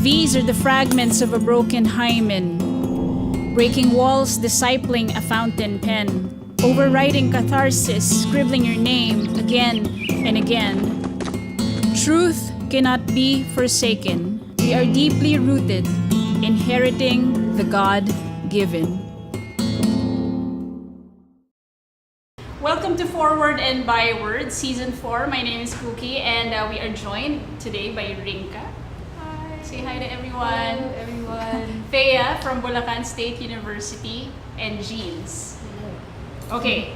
These are the fragments of a broken hymen, breaking walls, discipling a fountain pen, overwriting catharsis, scribbling your name again and again. Truth cannot be forsaken. We are deeply rooted, inheriting the God-given. Welcome to Forward and Byword, Season 4. My name is Cookie, and we are joined today by Rinka. Hi. Say hi to everyone. Hello, everyone. Thea from Bulacan State University, and Jeans. Okay,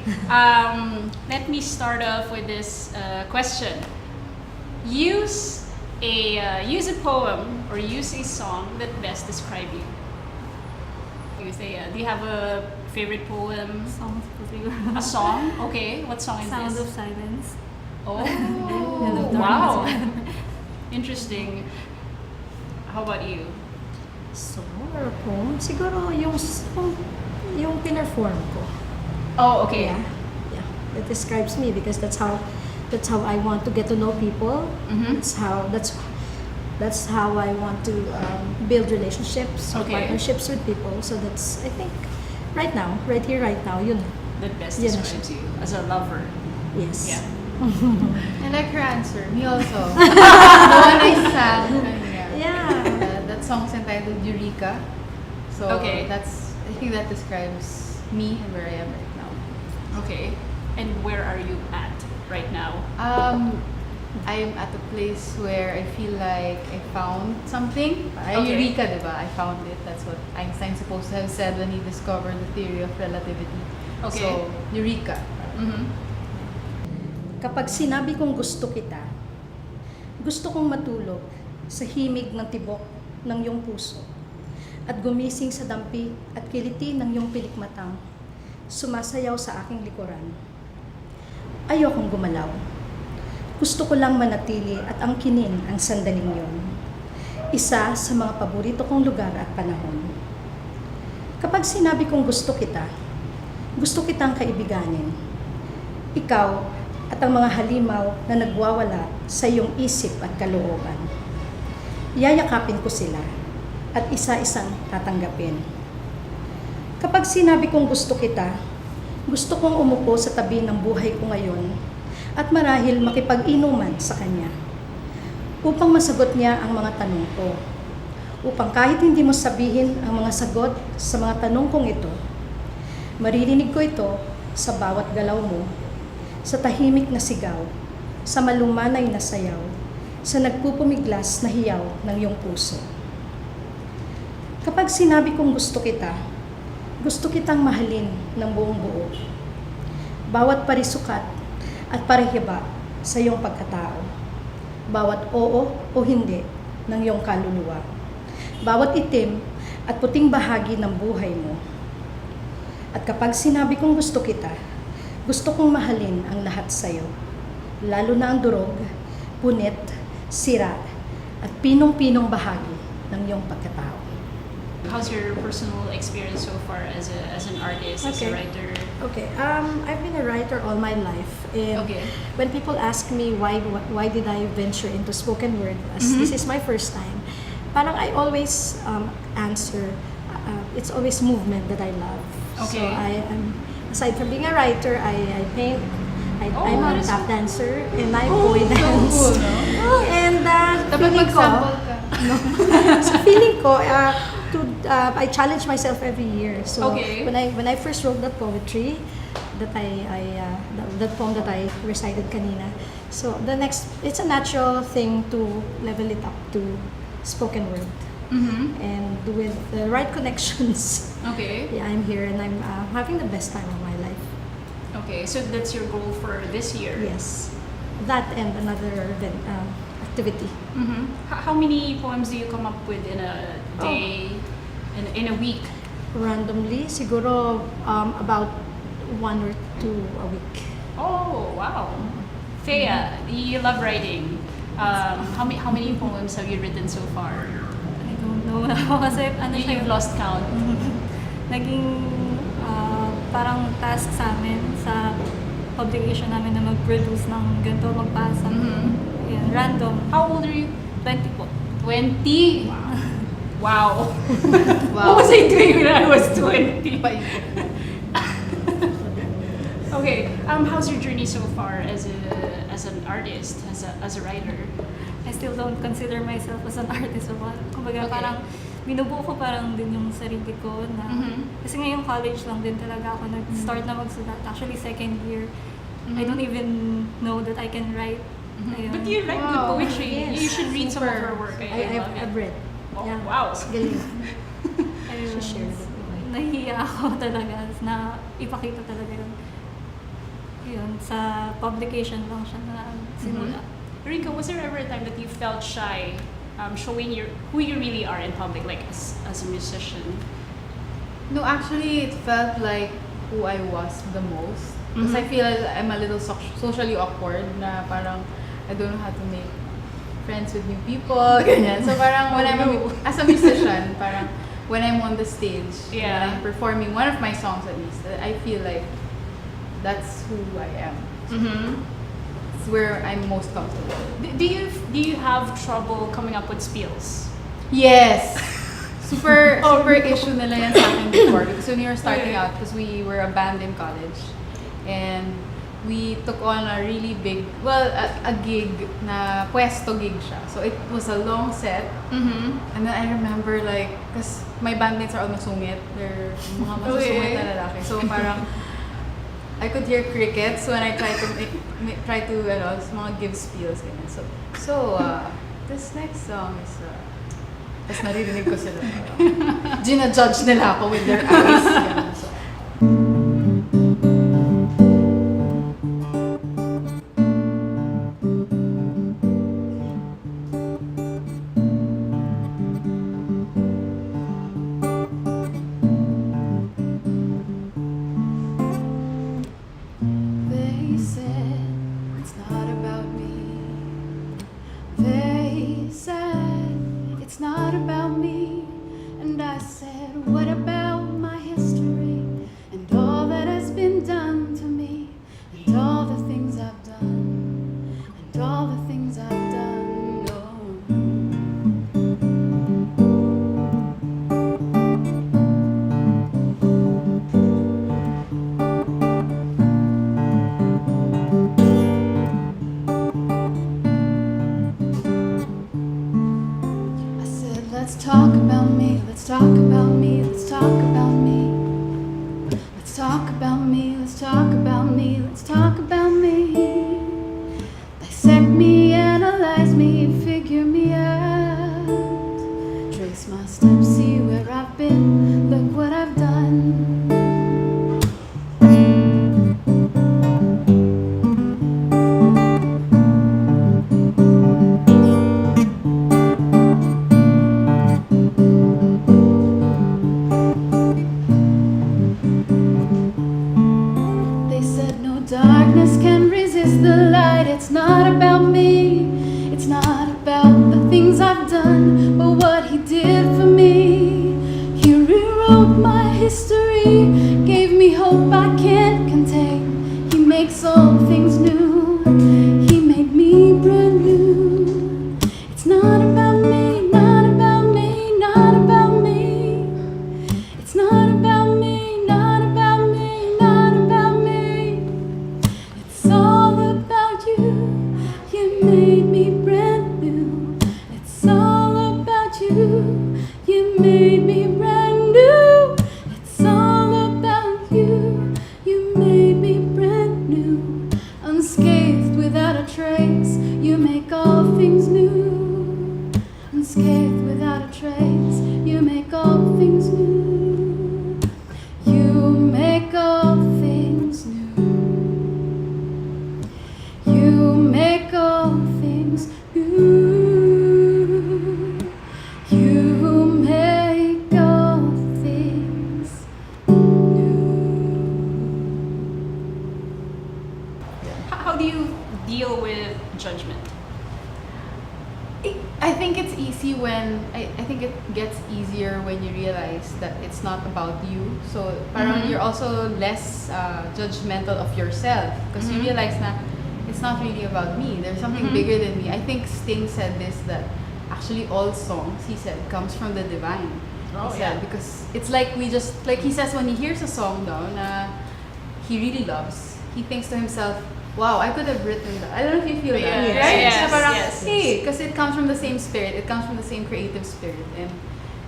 let me start off with this question. Use a poem or use a song that best describe you. Thea, do you have a favorite poem? Songs po. A song? Okay, what song is Sound this? of Silence. Oh, wow. Interesting. How about you? Song or poem? Siguro yung pinerform ko. Oh, okay. Yeah. That describes me because that's how I want to get to know people. Mm-hmm. That's how I want to build relationships or Okay. partnerships with people. So that's, I think, right here, right now, yun. That best Yes. describes you as a lover. Yes. Yeah. I like her answer. Me also. The one I sang. Yeah. That song's entitled Eureka. So Okay. I think that describes me and where I am right now. Okay. And where are you at right now? I'm at a place where I feel like I found something. Okay. Eureka, diba? I found it. That's what Einstein's supposed to have said when he discovered the theory of relativity. Okay. So, Eureka. Mm-hmm. Kapag sinabi kong gusto kita, gusto kong matulog sa himig ng tibok ng iyong puso at gumising sa dampi at kiliti ng iyong pilikmatang sumasayaw sa aking likuran. Ayokong gumalaw. Gusto ko lang manatili at angkinin ang sandaling yon. Isa sa mga paborito kong lugar at panahon. Kapag sinabi kong gusto kitang kaibiganin. Ikaw at ang mga halimaw na nagwawala sa iyong isip at kalooban. Yayakapin ko sila at isa-isang tatanggapin. Kapag sinabi kong gusto kong umupo sa tabi ng buhay ko ngayon at marahil makipag-inuman sa kanya upang masagot niya ang mga tanong ko. Upang kahit hindi mo sabihin ang mga sagot sa mga tanong kong ito, maririnig ko ito sa bawat galaw mo, sa tahimik na sigaw, sa malumanay na sayaw, sa nagpupumiglas na hiyaw ng iyong puso. Kapag sinabi kong gusto kitang mahalin ng buong buo. Bawat parisukat at parihiba sa iyong pagkatao. Bawat oo o hindi ng iyong kaluluwa. Bawat itim at puting bahagi ng buhay mo. At kapag sinabi kong gusto kong mahalin ang lahat sa iyo. Lalo na ang durog, punit, sira, at pinong-pinong bahagi ng iyong pagkatao. How's your personal experience so far as an artist, as a Okay. writer? Okay, I've been a writer all my life, and Okay. when people ask me why did I venture into spoken word, as Mhm. this is my first time, parang I always answer, it's always movement that I love. Okay. So I'm aside from being a writer, I paint, I'm that a is tap dancer, and I boy dance. cool, no? And Dapat feeling ko, mag-sample ka. so feeling ko, I challenge myself every year. So Okay. when I first wrote that poetry, that poem that I recited kanina, so it's a natural thing to level it up to spoken word, Mm-hmm. and with the right connections, Okay. yeah, I'm here and I'm having the best time of my life. Okay, so that's your goal for this year? Yes, that and another activity. Mm-hmm. How many poems do you come up with in a day, in a week? Randomly, siguro about 1 or 2 a week. Oh, wow. Thea, you love writing. How many poems have you written so far? I don't know na ako kasi You've lost count. naging parang task sa amin sa obligation namin na mag-produce ng ganito, magpasa. Mhm. Yan, random. How old are you? 20 po. 20? Wow. Wow. What was I doing when I was 20? Okay, how's your journey so far as an artist, as a writer? I still don't consider myself as an artist of all. Kumbaga Okay. parang binubuo ko parang din yung sarili ko na kasi ngayong college lang din talaga ako nag-start na magsulat. Actually second year. I don't even know that I can write. Ayun. But you write good Wow. poetry. Yes, You should read some of super. her work. I love it. I've read. Oh, Yeah. wow. Galing. Ayun. She shared it. Nahihiya ako talaga na ipakita talaga yun. Yun, sa publication lang siya na simula. Rinka, was there ever a time that you felt shy showing who you really are in public, like as a musician? No, actually, it felt like who I was the most. Because I feel I'm a little socially awkward na parang I don't know how to make friends with new people, ganyan. So parang when as a musician, parang when I'm on the stage, when I'm performing one of my songs at least, I feel like that's who I am. It's where I'm most comfortable. Do you have trouble coming up with spiels? Yes! Super issue nila yan sa akin before. Because when we were starting out, because we were a band in college, and we took on a really big, a gig na pwesto gig siya. So it was a long set. And then I remember like, because my bandmates are all masungit. They're mga masusungit na lalaki. So parang, I could hear crickets when I try to mga give spiels. Ganyan. So this next song is, tapos naririnig ko sila. Gina-judge nila ako with their eyes. Ganyan. So, they said it's not about me. They said it's not about me. And I said, what about my history and all that has been done to me and all the things I've done and all the things I've done? I said, let's talk about me, let's talk about me, let's talk about me. Let's talk about me, let's talk about me, let's talk about me. Dissect me, analyze me, figure me out. Trace my steps, see where I've been, look what I've done. They said no darkness can resist the light. It's not about me. It's not about the things I've done, but what he did for me. He rewrote my history, gave me hope I can't contain. He makes all things new. He made me brand new. It's not about me, not about me, not about me. It's not about me, not about me, not about me. It's all about you. You made me brand new. It's all about you. You made me brand new. It's all about you. You made me brand new. Unscathed without a trace. You make all things new. Unscathed without a trace. You make all things new. You make all things new. You make all things new. You make all things How do you deal with judgment? I think it's easy when I think it gets easier when you realize that it's not about you. So parang you're also less judgmental of yourself because you realize na it's not really about me. There's something bigger than me. I think Sting said this, that actually all songs, he said, comes from the divine. Oh, He yeah. said, because it's like we just, like he says when he hears a song daw na he really loves, he thinks to himself, wow, I could have written that. I don't know if you feel that. Yes, Right? yes, So parang, yes. hey, because it comes from the same spirit, it comes from the same creative spirit. And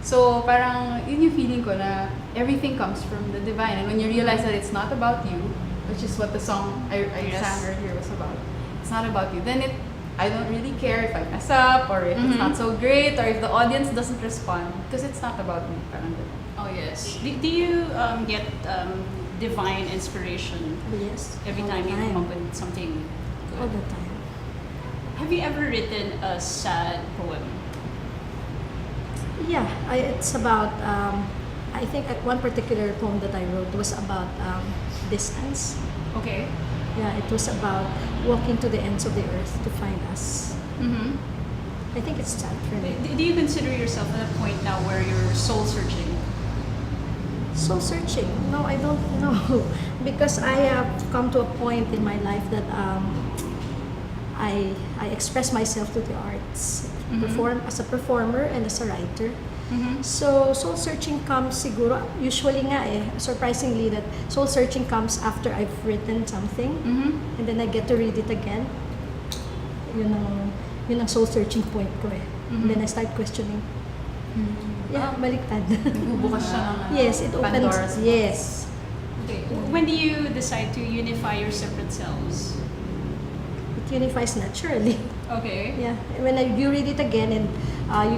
so parang yun yung feeling ko na everything comes from the divine. And when you realize that it's not about you, which is what the song I Yes. sang earlier was about, it's not about you, then I don't really care if I mess up or if it's not so great or if the audience doesn't respond because it's not about me. Parang ganun. Oh yes. Do you get divine inspiration Yes. every all time the you come up with something All good? the time. Have you ever written a sad poem? Yeah, it's about, I think one particular poem that I wrote was about distance. Okay. Yeah, it was about walking to the ends of the earth to find us. Mm-hmm. I think it's sad for me. Do you consider yourself at a point now where you're soul searching? Soul searching? No, I don't know. Because I have come to a point in my life that I express myself to the arts. Perform as a performer and as a writer. Mm-hmm. So soul searching comes siguro usually nga surprisingly that soul searching comes after I've written something Mm-hmm. and then I get to read it again. Yun ang soul searching point ko eh. And then I start questioning. Yeah, baliktad. Nagbubukas siya ng Yes, it Pandora's opens. box. Yes. Okay. When do you decide to unify your separate selves? It unifies naturally. Okay. Yeah. When you read it again and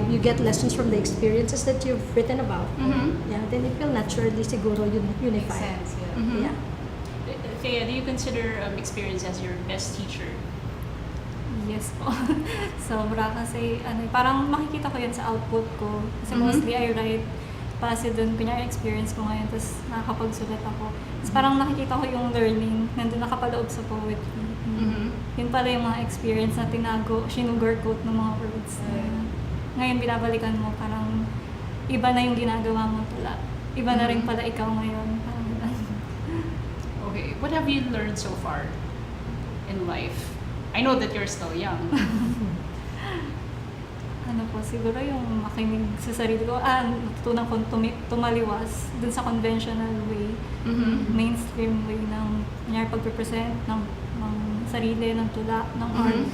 you get lessons from the experiences that you've written about. Mm-hmm. Yeah, then it will naturally siguro Makes unify. sense, yeah. Mhm. Yeah. Thea, do you consider experience as your best teacher? Yes po. Sobra kasi parang makikita ko yan sa output ko. Kasi mostly I write base dun, kunyari experience ko ngayon, tapos nakakapagsulat ako. Tapos parang nakikita ko yung learning, nandun nakapaloob sa poetry. Yun pala yung mga experience na tinago, sinugarcoat ng mga words. Ngayon binabalikan mo, parang iba na yung ginagawa mo pala. Iba na rin pala ikaw ngayon. Parang ganun. Okay. What have you learned so far in life? I know that you're still young. Ano po, siguro yung makinig sa sarili ko, natutunan kong tumaliwas dun sa conventional way, Mm-hmm. mainstream way ng kunyari pag-represent ng sarili, ng tula, ng art.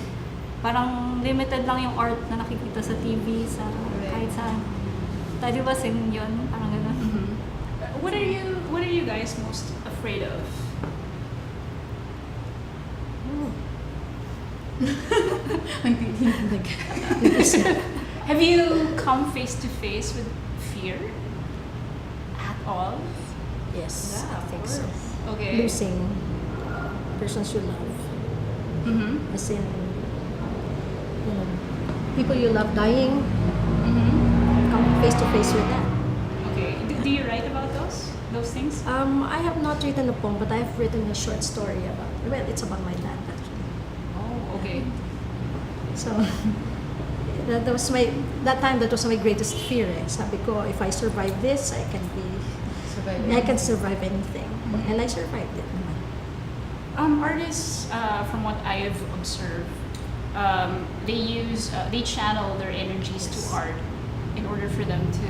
Parang limited lang yung art na nakikita sa TV, sa kahit saan. Taliwasin yun, parang gano'n. What are you guys most afraid of? Have you come face to face with fear at all? Yes, Yeah, I of think so. course. Okay. Losing persons you love. Mm-hmm. As in, people you love dying, Mm-hmm. come face to face with that. Okay. Do you write about those things? I have not written a poem, but I have written a short story it's about my dad actually. Oh, okay. So, that was my greatest fear eh. Sabi ko, if I survive this, I can survive anything. And I survived it naman. Artists, from what I have observed, they channel their energies Yes. to art in order for them to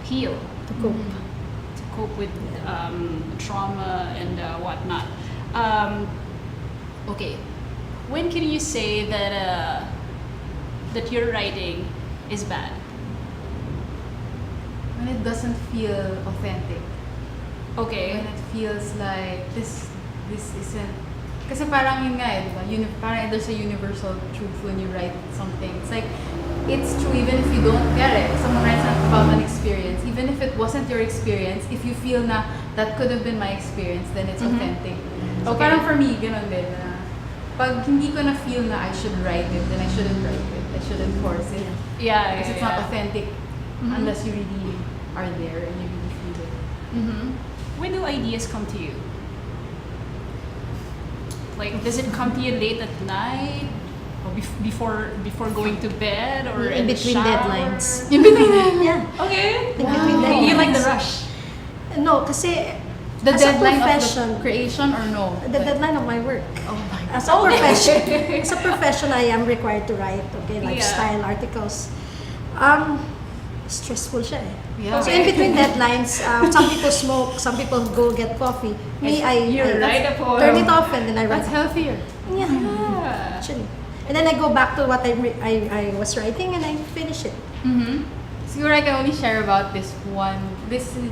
heal, To cope. to cope with trauma and whatnot. Okay, when can you say that your writing is bad? When it doesn't feel authentic. Okay. When it feels like this isn't, kasi parang yun nga di ba? Parang there's a universal truth when you write something. It's like, it's true even if you don't get it. Someone writes about an experience, even if it wasn't your experience, if you feel na that could have been my experience, then it's authentic. So Okay. parang for me, ganun din na pag hindi ko na feel na I should write it, then I shouldn't write it. I shouldn't force it. Yeah, Because it's not authentic unless you really are there and you really feel it. Mm-hmm. When do ideas come to you? Like, does it come to you late at night, or before going to bed, or In the between shower? deadlines. In between Yeah. Okay. In between Wow. deadlines. You like the rush? No, kasi The as a deadline profession, of the creation or no? the deadline of my work. Oh my As a profession, I am required to write, lifestyle articles. Stressful siya eh. Yeah. So in between deadlines, some people smoke, some people go get coffee. Me, I write a poem. turn it off and then I write. That's healthier. Yeah, actually. And then I go back to what I was writing and I finish it. Mm-hmm. Siguro I can only share about this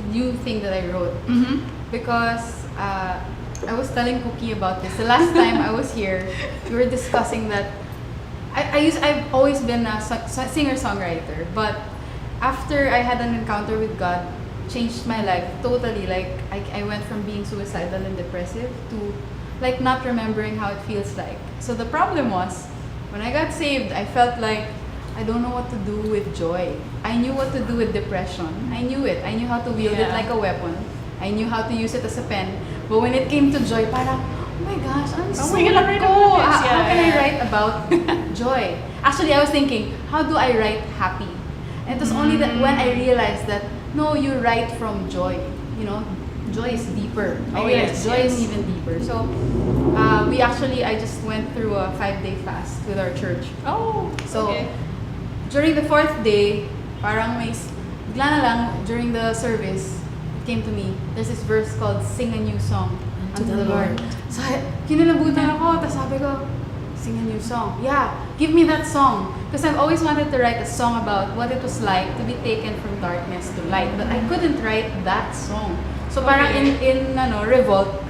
new thing that I wrote. Mm-hmm. Because I was telling Cookie about this. The last time I was here, we were discussing that I've always been a singer-songwriter, but after I had an encounter with God, changed my life totally. Like I went from being suicidal and depressive to like not remembering how it feels like. So the problem was, when I got saved, I felt like I don't know what to do with joy. I knew what to do with depression. I knew it. I knew how to wield it like a weapon. I knew how to use it as a pen. But when it came to joy, parang, oh my gosh, I'm so my God, let write go. about this. How can I Yeah. write about joy? Actually, I was thinking, how do I write happy? And it was only that when I realized that, no, you write from joy. You know, joy is deeper. I Oh, realized yes, joy yes. is even deeper. So, I just went through a 5-day fast with our church. Oh, So, okay. during the 4th day, parang bigla na lang, during the service, it came to me, there's this verse called, sing a new song unto the Lord. So, kinalabutan ako, tapos sabi ko, sing a new song. Yeah, give me that song. Because I've always wanted to write a song about what it was like to be taken from darkness to light. But I couldn't write that song. So parang in revolt,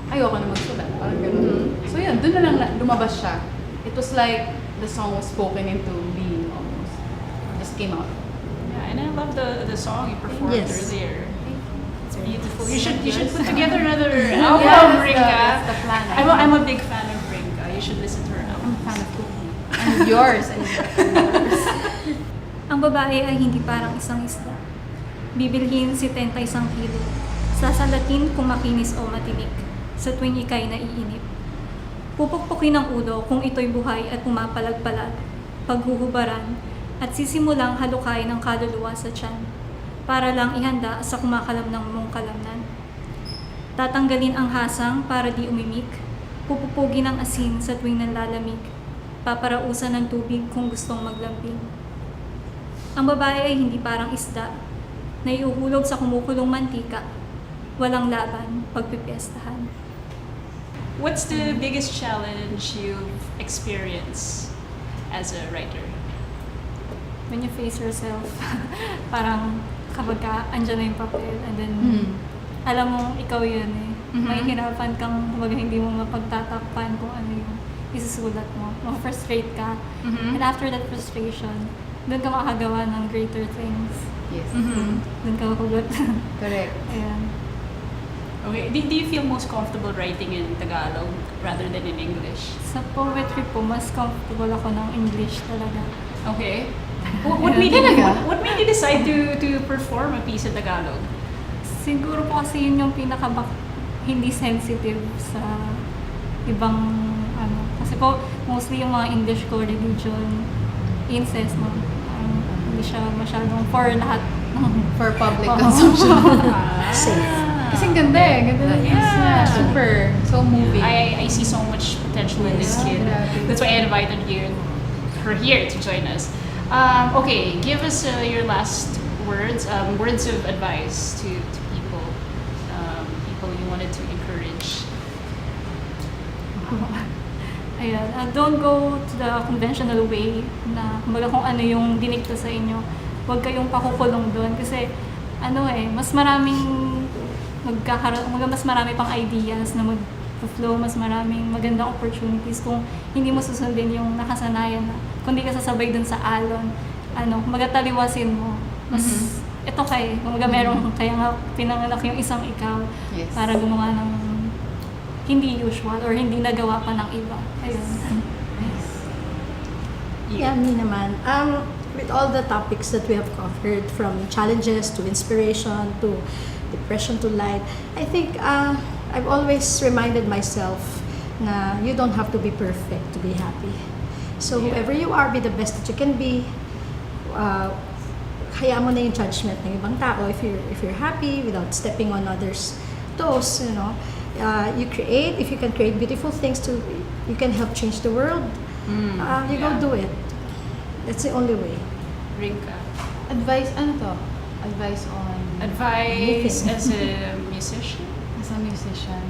ayoko na magsulat. Parang ganun. So yun, dun na lang lumabas siya. It was like the song was spoken into being almost. It just came out. Yeah, and I love the song you performed Yes. earlier. It's beautiful. You should put together another Yeah, album, Rinka. that's the plan. I'm a big fan of Rinka. You should listen to her album. I'm a fan of Cookie. And yours. And yours. Ang babae ay hindi parang isang isda. Bibilhin si 31 kilo. Sasalatin kung makinis o matinik. Sa tuwing ika'y naiinip. Pupukpukin ang ulo kung ito'y buhay at pumapalag-palag. Paghuhubaran at sisimulang halukayin ng kaluluwa sa tiyan. Para lang ihanda sa kumakalam ng mong kalamnan. Tatanggalin ang hasang para di umimik. Pupupugin ang asin sa tuwing nanlalamig. Paparausan ng tubig kung gustong maglambing. Ang babae ay hindi parang isda na iuhulog sa kumukulong mantika. Walang laban, pagpipiestahan. What's the biggest challenge you've experienced as a writer? When you face yourself, parang kapag andyan na yung papel and then alam mo ikaw yun eh. Mahihirapan kang kumbaga hindi mo mapagtatakpan kung ano yung isusulat mo. Ma-frustrate ka. And after that frustration, doon ka makagawa ng greater things. Yes. Doon ka makugot. Correct. Ayan. Okay. Do you feel most comfortable writing in Tagalog rather than in English? Sa poetry po, mas comfortable ako ng English talaga. Okay. What made you decide to perform a piece in Tagalog? Siguro po kasi yun yung hindi sensitive sa ibang ano. Kasi po, mostly yung mga English ko, religion, incest, no? Hindi siya masyadong for lahat. For public consumption. Safe. Kasi ang ganda eh. Ganda na Yeah. Super. So moving. I see so much potential in this kid. grabe. That's why I invited her here to join us. Okay, give us your last words of advice to people, people you wanted to encourage. Ayan. Don't go to the conventional way na kumbaga kung ano yung dinikta sa inyo. Huwag kayong pakukulong doon kasi mas maraming mas marami pang ideas na mag-flow, mas maraming magandang opportunities kung hindi mo susundin yung nakasanayan na kung di ka sasabay dun sa alon, kumbaga taliwasin mo. Mas ito kumbaga meron kaya nga pinanganak yung isang ikaw Yes. para gumawa ng hindi usual or hindi nagawa pa ng iba. Ayun. Yeah, me naman. With all the topics that we have covered, from challenges to inspiration to depression to light, I think I've always reminded myself na you don't have to be perfect to be happy. So whoever you are, be the best that you can be. Hayaan mo na yung judgment ng ibang tao. If you're happy without stepping on others' toes, you create. If you can create beautiful things you can help change the world. You go do it. That's the only way. Rinka? Advice, ano to? Advice on... Advice as a musician? As a musician.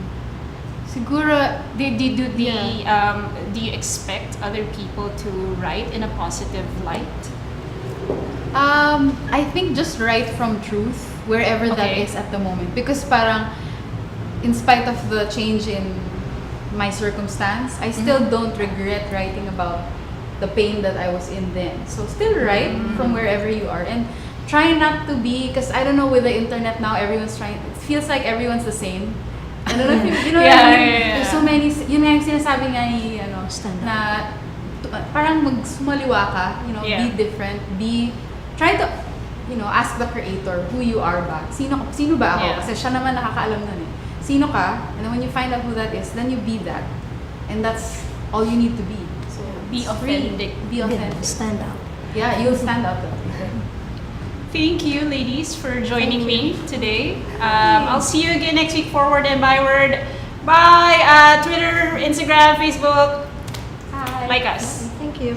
Siguro, Do you expect other people to write in a positive light? I think just write from truth, wherever that Okay. is at the moment. Because parang, in spite of the change in my circumstance, I still don't regret writing about the pain that I was in then. So still write from wherever you are. And try not to be, because I don't know, with the internet now, everyone's trying, it feels like everyone's the same. I don't know if you know what I mean? There's so many, yun nga yung sinasabi nga ni, Stand na parang magsumaliwa ka, Yeah. be different, try to, ask the creator who you are ba? Sino ba ako? Yeah. Kasi siya naman nakakaalam nun eh. Sino ka? And then when you find out who that is, then you be that. And that's all you need to be. So Be it's free. authentic. Be authentic. Stand out. Yeah, you'll stand out. Thank you, ladies, for joining me today. I'll see you again next week. Forward and byword. Bye. Twitter, Instagram, Facebook. Hi. Like us. Thank you.